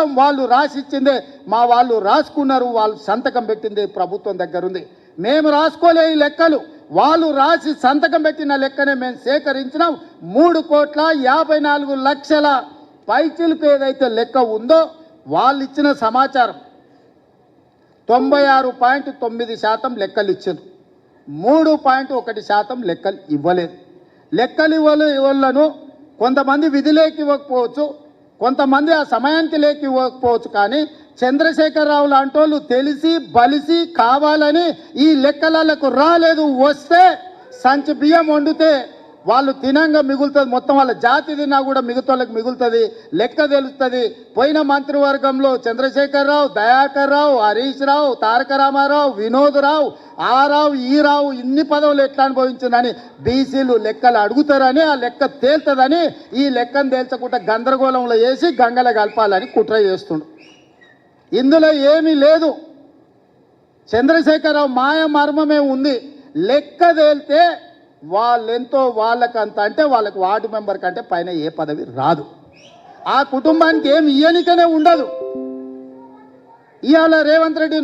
మొత్తం వాళ్ళు రాసిచ్చిందే, మా వాళ్ళు రాసుకున్నారు, వాళ్ళు సంతకం పెట్టింది ప్రభుత్వం దగ్గర ఉంది. మేము రాసుకోలే ఈ లెక్కలు, వాళ్ళు రాసి సంతకం పెట్టిన లెక్కనే మేము సేకరించినాం. 3,54,00,000 పైచిలకు ఏదైతే లెక్క ఉందో వాళ్ళు ఇచ్చిన సమాచారం 96.9% లెక్కలు ఇచ్చారు. 3.1% లెక్కలు ఇవ్వలేదు. లెక్కలు ఇవ్వలను కొంతమంది విధిలోకి ఇవ్వకపోవచ్చు, కొంతమంది ఆ సమయానికి లేక ఇవ్వకపోవచ్చు. కానీ చంద్రశేఖరరావు లాంటి వాళ్ళు తెలిసి బలిసి కావాలని ఈ లెక్కలకు రాలేదు. వస్తే సంచి బియ్యం వండితే వాళ్ళు తినంగా మిగులుతుంది, మొత్తం వాళ్ళ జాతి తిన్నా కూడా మిగతాళ్ళకి మిగులుతుంది, లెక్క తెలుస్తుంది. పోయిన మంత్రివర్గంలో చంద్రశేఖరరావు, దయాకర్ రావు, హరీష్ రావు, తారక రామారావు, వినోద్ రావు, ఆ రావు ఈ రావు ఇన్ని పదవులు ఎట్లా అనుభవించిందని బీసీలు లెక్కలు అడుగుతారని, ఆ లెక్క తేల్తుందని ఈ లెక్కను తేల్చకుండా గందరగోళంలో వేసి గంగల కలపాలని కుట్ర చేస్తుండు. ఇందులో ఏమీ లేదు. చంద్రశేఖరరావు మాయ మర్మమే ఉంది. లెక్క తేలితే వాళ్ళెంతో వాళ్ళకంత, అంటే వాళ్ళకి వార్డు మెంబర్ కంటే పైన ఏ పదవి రాదు. ఆ కుటుంబానికి ఏమి ఇయ్యనికనే ఉండదు. ఇవాళ రేవంత్ రెడ్డి